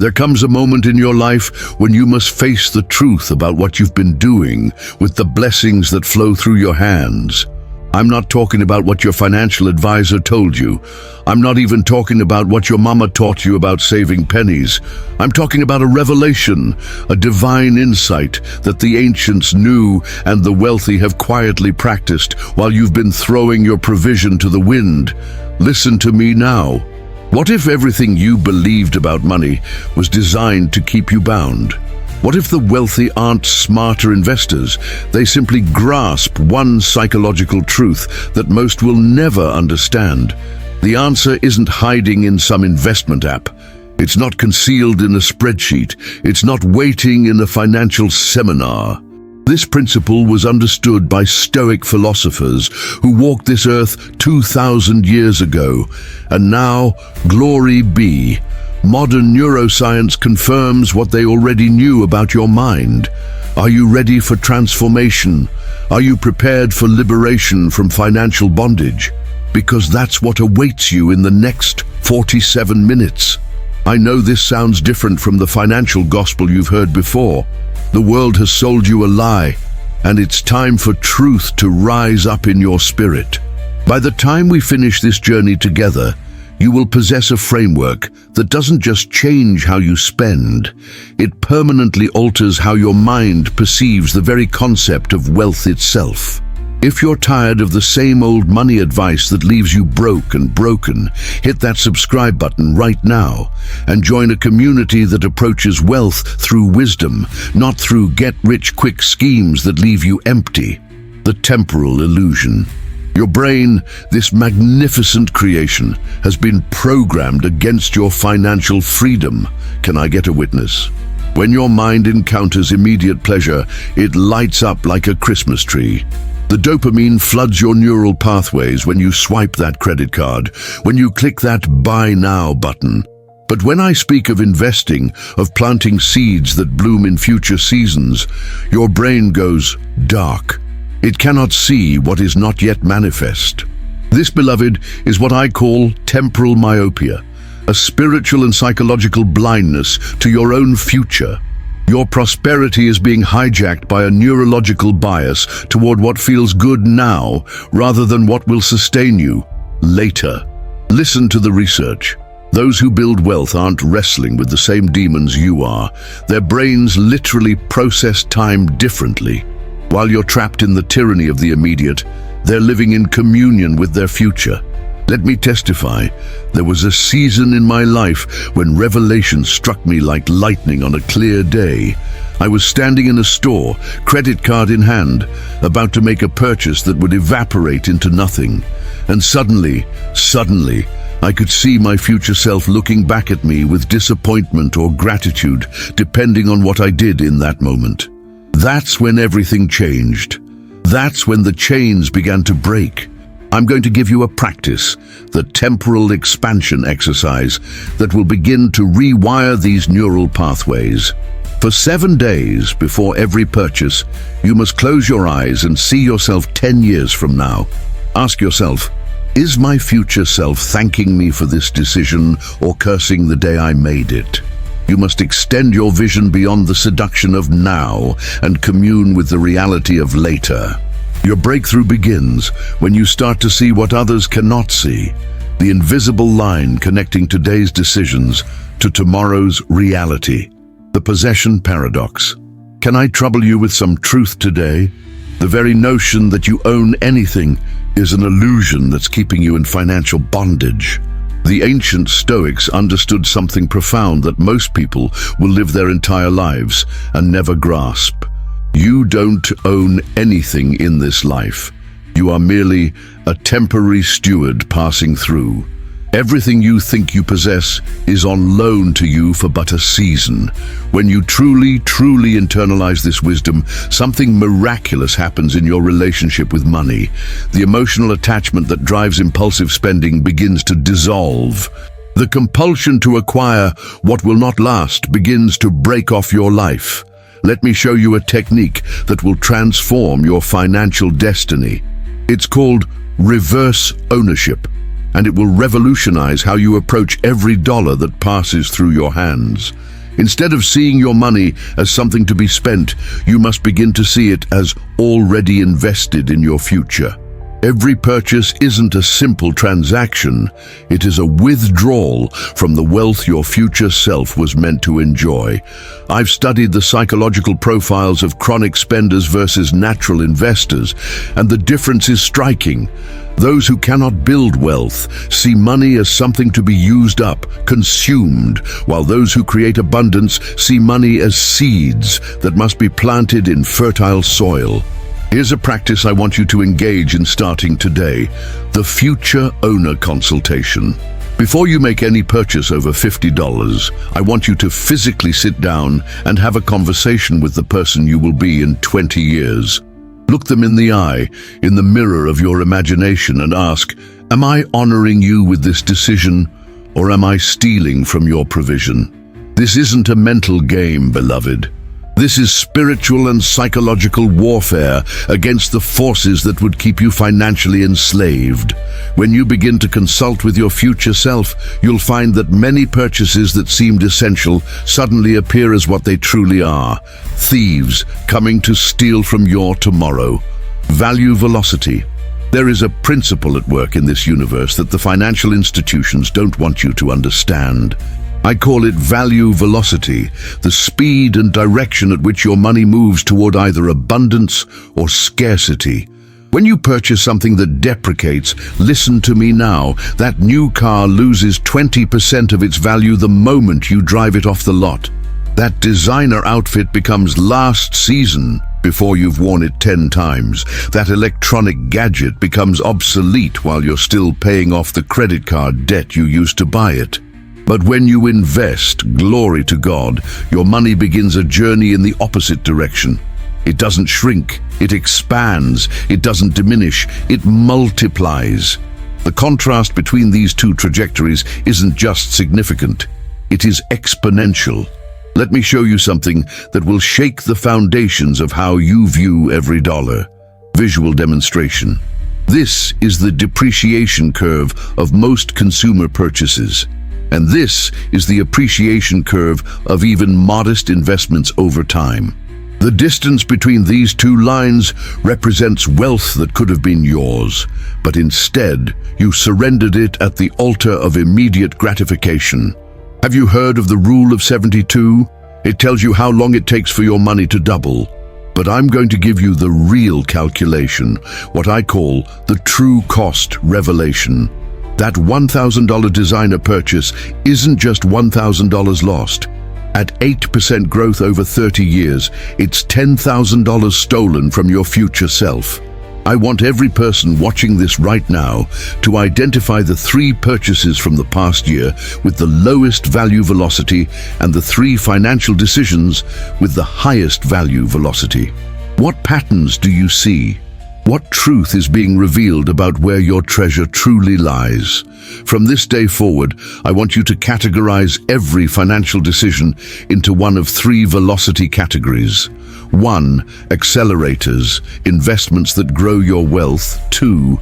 There comes a moment in your life when you must face the truth about what you've been doing with the blessings that flow through your hands. I'm not talking about what your financial advisor told you. I'm not even talking about what your mama taught you about saving pennies. I'm talking about a revelation, a divine insight that the ancients knew and the wealthy have quietly practiced while you've been throwing your provision to the wind. Listen to me now. What if everything you believed about money was designed to keep you bound? What if the wealthy aren't smarter investors? They simply grasp one psychological truth that most will never understand. The answer isn't hiding in some investment app. It's not concealed in a spreadsheet. It's not waiting in a financial seminar. This principle was understood by Stoic philosophers who walked this earth 2,000 years ago. And now, glory be, modern neuroscience confirms what they already knew about your mind. Are you ready for transformation? Are you prepared for liberation from financial bondage? Because that's what awaits you in the next 47 minutes. I know this sounds different from the financial gospel you've heard before. The world has sold you a lie, and it's time for truth to rise up in your spirit. By the time we finish this journey together, you will possess a framework that doesn't just change how you spend, it permanently alters how your mind perceives the very concept of wealth itself. If you're tired of the same old money advice that leaves you broke and broken, hit that subscribe button right now and join a community that approaches wealth through wisdom, not through get-rich-quick schemes that leave you empty. The temporal illusion. Your brain, this magnificent creation, has been programmed against your financial freedom. Can I get a witness? When your mind encounters immediate pleasure, it lights up like a Christmas tree. The dopamine floods your neural pathways when you swipe that credit card, when you click that Buy Now button. But when I speak of investing, of planting seeds that bloom in future seasons, your brain goes dark. It cannot see what is not yet manifest. This, beloved, is what I call temporal myopia, a spiritual and psychological blindness to your own future. Your prosperity is being hijacked by a neurological bias toward what feels good now rather than what will sustain you later. Listen to the research. Those who build wealth aren't wrestling with the same demons you are. Their brains literally process time differently. While you're trapped in the tyranny of the immediate, they're living in communion with their future. Let me testify, there was a season in my life when revelation struck me like lightning on a clear day. I was standing in a store, credit card in hand, about to make a purchase that would evaporate into nothing. And suddenly, I could see my future self looking back at me with disappointment or gratitude, depending on what I did in that moment. That's when everything changed. That's when the chains began to break. I'm going to give you a practice, the temporal expansion exercise, that will begin to rewire these neural pathways. For 7 days before every purchase, you must close your eyes and see yourself 10 years from now. Ask yourself, is my future self thanking me for this decision or cursing the day I made it? You must extend your vision beyond the seduction of now and commune with the reality of later. Your breakthrough begins when you start to see what others cannot see, the invisible line connecting today's decisions to tomorrow's reality. The possession paradox. Can I trouble you with some truth today? The very notion that you own anything is an illusion that's keeping you in financial bondage. The ancient Stoics understood something profound that most people will live their entire lives and never grasp. You don't own anything in this life. You are merely a temporary steward passing through. Everything you think you possess is on loan to you for but a season. When you truly internalize this wisdom, something miraculous happens in your relationship with money. The emotional attachment that drives impulsive spending begins to dissolve. The compulsion to acquire what will not last begins to break off your life. Let me show you a technique that will transform your financial destiny. It's called reverse ownership. and it will revolutionize how you approach every dollar that passes through your hands. Instead of seeing your money as something to be spent, you must begin to see it as already invested in your future. Every purchase isn't a simple transaction, it is a withdrawal from the wealth your future self was meant to enjoy. I've studied the psychological profiles of chronic spenders versus natural investors, and the difference is striking. Those who cannot build wealth see money as something to be used up, consumed, while those who create abundance see money as seeds that must be planted in fertile soil. Here's a practice I want you to engage in starting today: the Future Owner Consultation. Before you make any purchase over $50, I want you to physically sit down and have a conversation with the person you will be in 20 years. Look them in the eye, in the mirror of your imagination, and ask, am I honoring you with this decision, or am I stealing from your provision? This isn't a mental game, beloved. This is spiritual and psychological warfare against the forces that would keep you financially enslaved. When you begin to consult with your future self, you'll find that many purchases that seemed essential suddenly appear as what they truly are: thieves coming to steal from your tomorrow. Value velocity. There is a principle at work in this universe that the financial institutions don't want you to understand. I call it value velocity, the speed and direction at which your money moves toward either abundance or scarcity. When you purchase something that depreciates, listen to me now, that new car loses 20% of its value the moment you drive it off the lot. That designer outfit becomes last season before you've worn it 10 times. That electronic gadget becomes obsolete while you're still paying off the credit card debt you used to buy it. But when you invest, glory to God, your money begins a journey in the opposite direction. It doesn't shrink, it expands, it doesn't diminish, it multiplies. The contrast between these two trajectories isn't just significant, it is exponential. Let me show you something that will shake the foundations of how you view every dollar. Visual demonstration. This is the depreciation curve of most consumer purchases. And this is the appreciation curve of even modest investments over time. The distance between these two lines represents wealth that could have been yours, but instead you surrendered it at the altar of immediate gratification. Have you heard of the Rule of 72? It tells you how long it takes for your money to double. But I'm going to give you the real calculation, what I call the true cost revelation. That $1,000 designer purchase isn't just $1,000 lost. At 8% growth over 30 years, it's $10,000 stolen from your future self. I want every person watching this right now to identify the 3 purchases from the past year with the lowest value velocity and the 3 financial decisions with the highest value velocity. What patterns do you see? What truth is being revealed about where your treasure truly lies? From this day forward, I want you to categorize every financial decision into one of 3 velocity categories. 1. Accelerators, investments that grow your wealth. 2.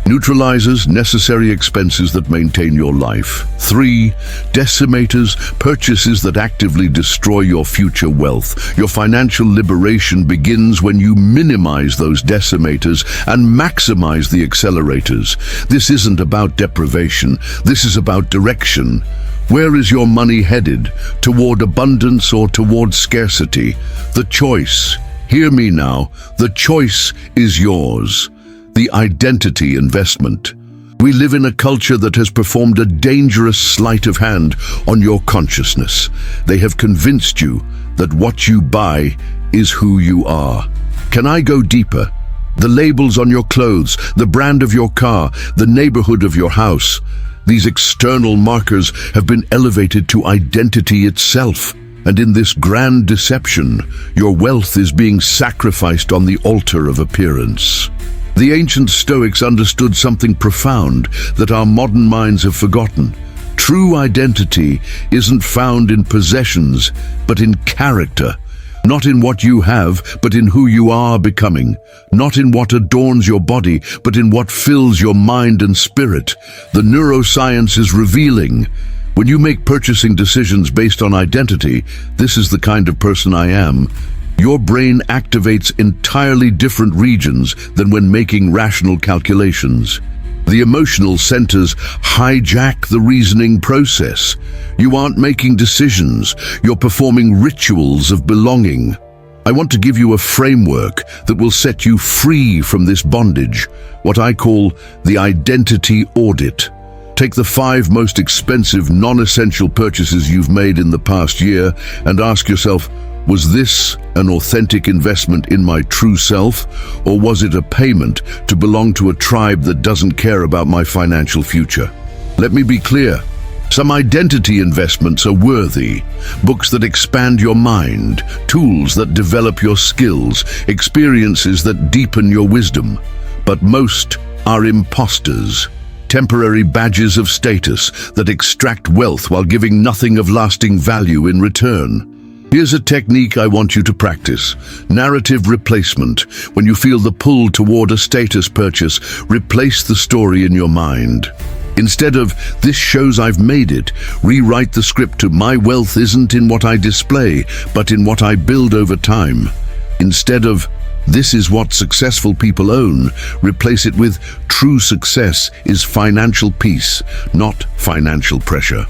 Neutralizers, necessary expenses that maintain your life. 3. Decimators, purchases that actively destroy your future wealth. Your financial liberation begins when you minimize those decimators and maximize the accelerators. This isn't about deprivation, this is about direction. Where is your money headed? Toward abundance or toward scarcity? The choice, hear me now, the choice is yours. The identity investment. We live in a culture that has performed a dangerous sleight of hand on your consciousness. They have convinced you that what you buy is who you are. Can I go deeper? The labels on your clothes, the brand of your car, the neighborhood of your house. These external markers have been elevated to identity itself. And in this grand deception, your wealth is being sacrificed on the altar of appearance. The ancient Stoics understood something profound that our modern minds have forgotten. True identity isn't found in possessions, but in character. Not in what you have, but in who you are becoming. Not in what adorns your body, but in what fills your mind and spirit. The neuroscience is revealing. When you make purchasing decisions based on identity, this is the kind of person I am, your brain activates entirely different regions than when making rational calculations. The emotional centers hijack the reasoning process. You aren't making decisions, you're performing rituals of belonging. I want to give you a framework that will set you free from this bondage, what I call the identity audit. Take the 5 most expensive, non-essential purchases you've made in the past year and ask yourself, was this an authentic investment in my true self, or was it a payment to belong to a tribe that doesn't care about my financial future? Let me be clear. Some identity investments are worthy. Books that expand your mind, tools that develop your skills, experiences that deepen your wisdom. But most are imposters. Temporary badges of status that extract wealth while giving nothing of lasting value in return. Here's a technique I want you to practice. Narrative replacement. When you feel the pull toward a status purchase, replace the story in your mind. Instead of, "This shows I've made it," rewrite the script to, "My wealth isn't in what I display, but in what I build over time." Instead of, "This is what successful people own," replace it with, "True success is financial peace, not financial pressure."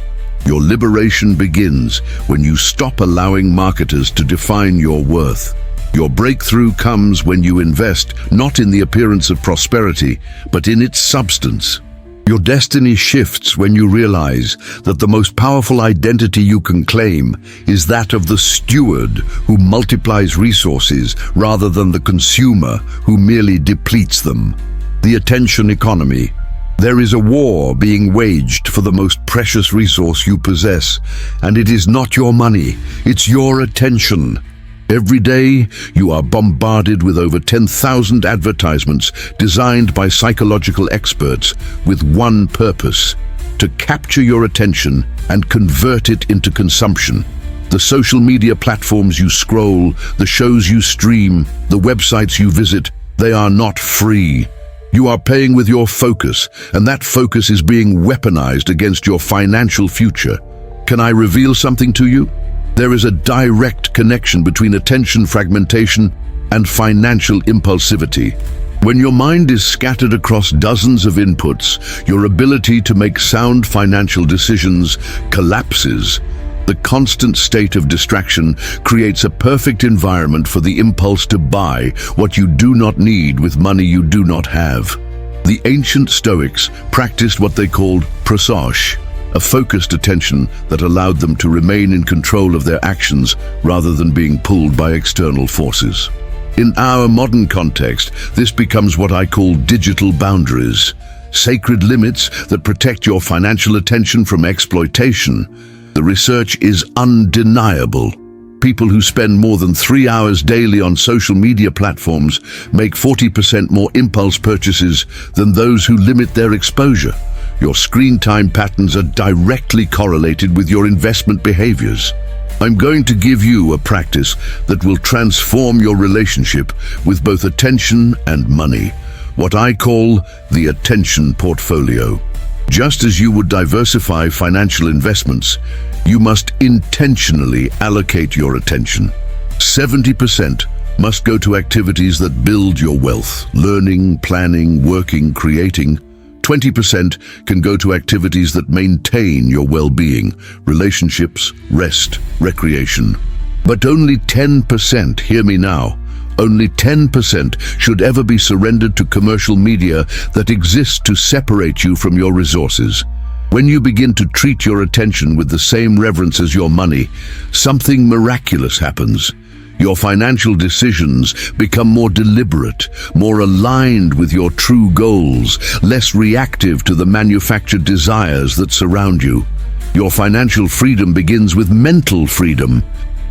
Your liberation begins when you stop allowing marketers to define your worth. Your breakthrough comes when you invest not in the appearance of prosperity, but in its substance. Your destiny shifts when you realize that the most powerful identity you can claim is that of the steward who multiplies resources rather than the consumer who merely depletes them. The attention economy. There is a war being waged for the most precious resource you possess, and it is not your money, it's your attention. Every day, you are bombarded with over 10,000 advertisements designed by psychological experts with one purpose: to capture your attention and convert it into consumption. The social media platforms you scroll, the shows you stream, the websites you visit, they are not free. You are paying with your focus, and that focus is being weaponized against your financial future. Can I reveal something to you? There is a direct connection between attention fragmentation and financial impulsivity. When your mind is scattered across dozens of inputs, your ability to make sound financial decisions collapses. The constant state of distraction creates a perfect environment for the impulse to buy what you do not need with money you do not have. The ancient Stoics practiced what they called prosauche, a focused attention that allowed them to remain in control of their actions rather than being pulled by external forces. In our modern context, this becomes what I call digital boundaries, sacred limits that protect your financial attention from exploitation. The research is undeniable. People who spend more than 3 hours daily on social media platforms make 40% more impulse purchases than those who limit their exposure. Your screen time patterns are directly correlated with your investment behaviors. I'm going to give you a practice that will transform your relationship with both attention and money, what I call the attention portfolio. Just as you would diversify financial investments, you must intentionally allocate your attention. 70% must go to activities that build your wealth: learning, planning, working, creating. 20% can go to activities that maintain your well-being: relationships, rest, recreation. But only 10%, hear me now, only 10% should ever be surrendered to commercial media that exists to separate you from your resources. When you begin to treat your attention with the same reverence as your money, something miraculous happens. Your financial decisions become more deliberate, more aligned with your true goals, less reactive to the manufactured desires that surround you. Your financial freedom begins with mental freedom.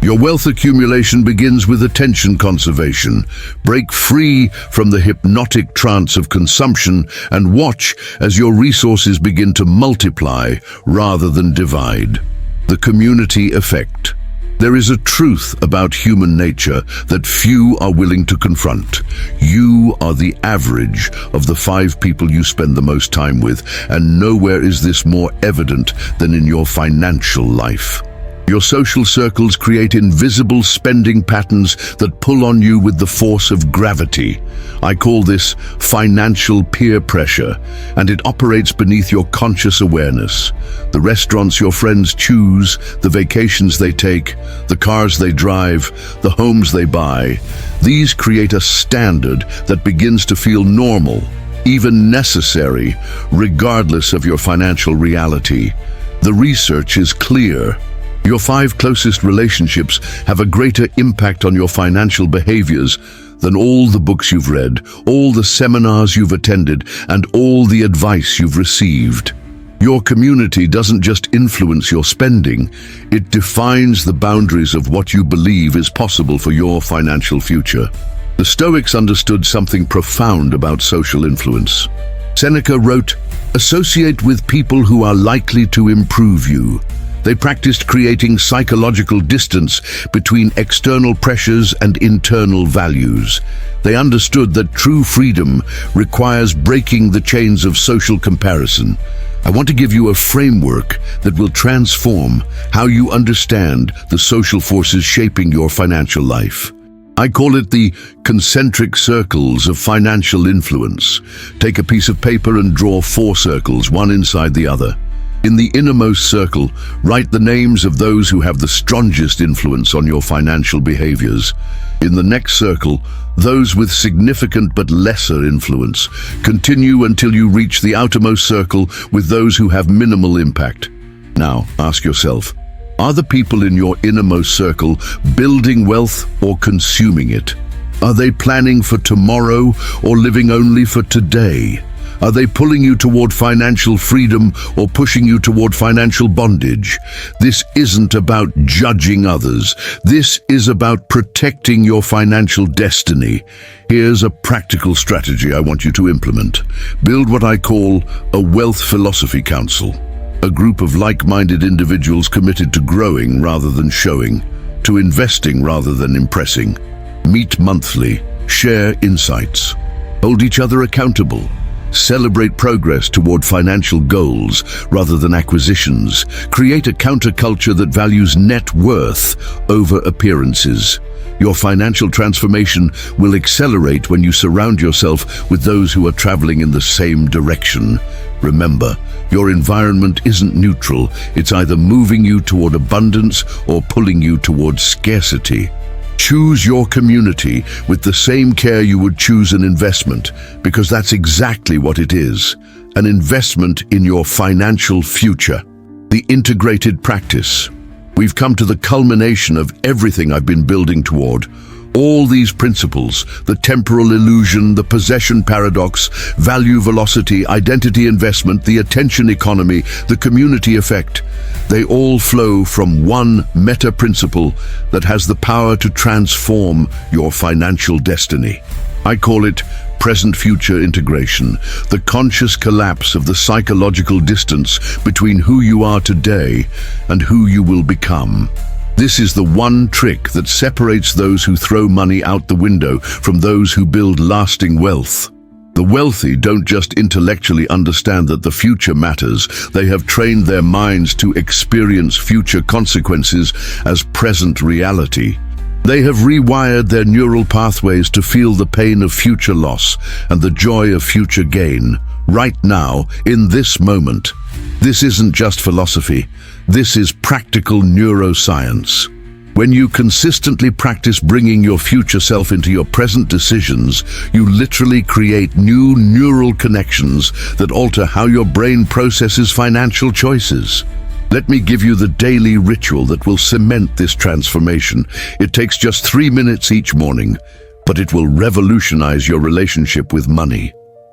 Your wealth accumulation begins with attention conservation. Break free from the hypnotic trance of consumption and watch as your resources begin to multiply rather than divide. The community effect. There is a truth about human nature that few are willing to confront. You are the average of the 5 people you spend the most time with, and nowhere is this more evident than in your financial life. Your social circles create invisible spending patterns that pull on you with the force of gravity. I call this financial peer pressure, and it operates beneath your conscious awareness. The restaurants your friends choose, the vacations they take, the cars they drive, the homes they buy, these create a standard that begins to feel normal, even necessary, regardless of your financial reality. The research is clear. Your 5 closest relationships have a greater impact on your financial behaviors than all the books you've read, all the seminars you've attended, and all the advice you've received. Your community doesn't just influence your spending, it defines the boundaries of what you believe is possible for your financial future. The Stoics understood something profound about social influence. Seneca wrote, "Associate with people who are likely to improve you." They practiced creating psychological distance between external pressures and internal values. They understood that true freedom requires breaking the chains of social comparison. I want to give you a framework that will transform how you understand the social forces shaping your financial life. I call it the concentric circles of financial influence. Take a piece of paper and draw 4 circles, one inside the other. In the innermost circle, write the names of those who have the strongest influence on your financial behaviors. In the next circle, those with significant but lesser influence. Continue until you reach the outermost circle with those who have minimal impact. Now, ask yourself, are the people in your innermost circle building wealth or consuming it? Are they planning for tomorrow or living only for today? Are they pulling you toward financial freedom or pushing you toward financial bondage? This isn't about judging others. This is about protecting your financial destiny. Here's a practical strategy I want you to implement. Build what I call a wealth philosophy council. A group of like-minded individuals committed to growing rather than showing, to investing rather than impressing. Meet monthly, share insights, hold each other accountable. Celebrate progress toward financial goals rather than acquisitions. Create a counterculture that values net worth over appearances. Your financial transformation will accelerate when you surround yourself with those who are traveling in the same direction. Remember, your environment isn't neutral. It's either moving you toward abundance or pulling you toward scarcity. Choose your community with the same care you would choose an investment, because that's exactly what it is, an investment in your financial future. The integrated practice. We've come to the culmination of everything I've been building toward. All these principles, the temporal illusion, the possession paradox, value velocity, identity investment, the attention economy, the community effect, they all flow from one meta principle that has the power to transform your financial destiny. I call it present-future integration, the conscious collapse of the psychological distance between who you are today and who you will become. This is the one trick that separates those who throw money out the window from those who build lasting wealth. The wealthy don't just intellectually understand that the future matters, they have trained their minds to experience future consequences as present reality. They have rewired their neural pathways to feel the pain of future loss and the joy of future gain, right now, in this moment. This isn't just philosophy. This is practical neuroscience. When you consistently practice bringing your future self into your present decisions, you literally create new neural connections that alter how your brain processes financial choices. Let me give you the daily ritual that will cement this transformation. It takes just 3 minutes each morning, but it will revolutionize your relationship with money.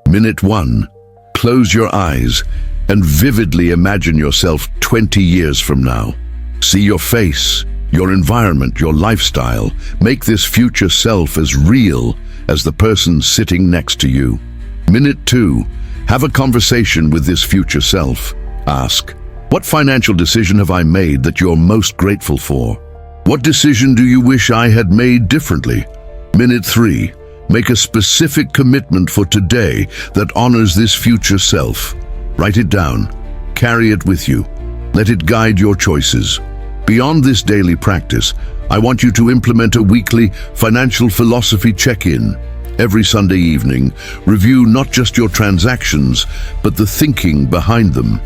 Minute 1. Close your eyes and vividly imagine yourself 20 years from now. See your face, your environment, your lifestyle. Make this future self as real as the person sitting next to you. Minute 2. Have a conversation with this future self. Ask, what financial decision have I made that you're most grateful for? What decision do you wish I had made differently? Minute 3. Make a specific commitment for today that honors this future self. Write it down. Carry it with you. Let it guide your choices. Beyond this daily practice, I want you to implement a weekly financial philosophy check-in. Every Sunday evening, review not just your transactions, but the thinking behind them.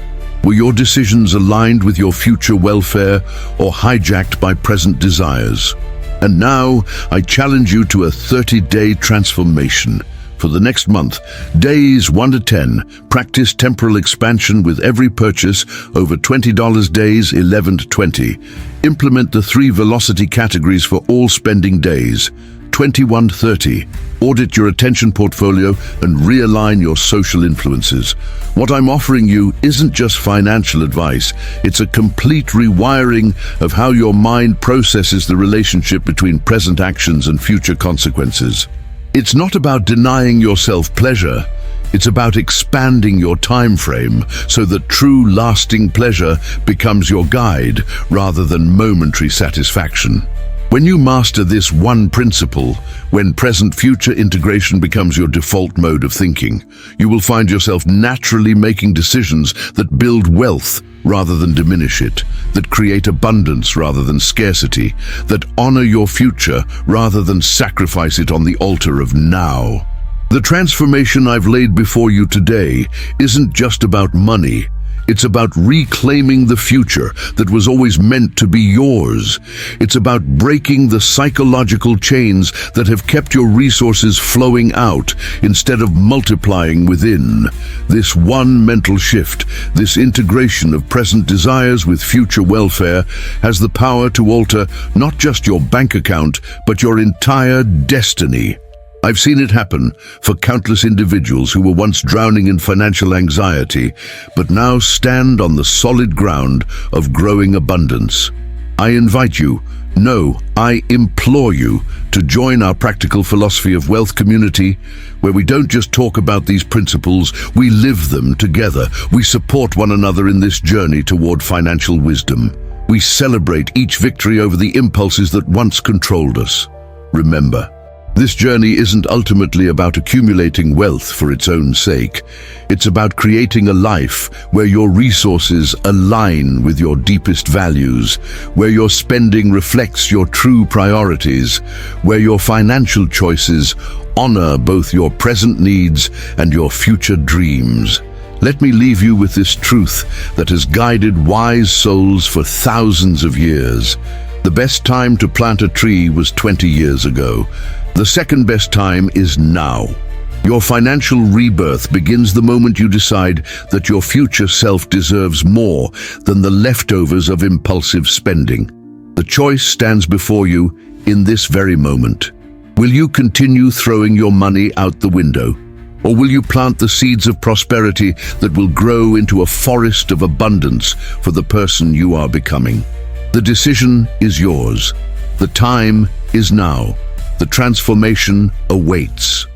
Were your decisions aligned with your future welfare or hijacked by present desires? And now, I challenge you to a 30-day transformation. For the next month, days 1 to 10, practice temporal expansion with every purchase over $20 days 11 to 20. Implement the 3 velocity categories for all spending days. 21-30. Audit your attention portfolio and realign your social influences. What I'm offering you isn't just financial advice, it's a complete rewiring of how your mind processes the relationship between present actions and future consequences. It's not about denying yourself pleasure, it's about expanding your time frame so that true lasting pleasure becomes your guide rather than momentary satisfaction. When you master this one principle, when present-future integration becomes your default mode of thinking, you will find yourself naturally making decisions that build wealth rather than diminish it, that create abundance rather than scarcity, that honor your future rather than sacrifice it on the altar of now. The transformation I've laid before you today isn't just about money. It's about reclaiming the future that was always meant to be yours. It's about breaking the psychological chains that have kept your resources flowing out instead of multiplying within. This one mental shift, this integration of present desires with future welfare, has the power to alter not just your bank account, but your entire destiny. I've seen it happen for countless individuals who were once drowning in financial anxiety, but now stand on the solid ground of growing abundance. I invite you, no, I implore you, to join our Practical Philosophy of Wealth community, where we don't just talk about these principles, we live them together. We support one another in this journey toward financial wisdom. We celebrate each victory over the impulses that once controlled us. Remember, this journey isn't ultimately about accumulating wealth for its own sake. It's about creating a life where your resources align with your deepest values, where your spending reflects your true priorities, where your financial choices honor both your present needs and your future dreams. Let me leave you with this truth that has guided wise souls for thousands of years. The best time to plant a tree was 20 years ago. The second best time is now. Your financial rebirth begins the moment you decide that your future self deserves more than the leftovers of impulsive spending. The choice stands before you in this very moment. Will you continue throwing your money out the window? Or will you plant the seeds of prosperity that will grow into a forest of abundance for the person you are becoming? The decision is yours. The time is now. The transformation awaits.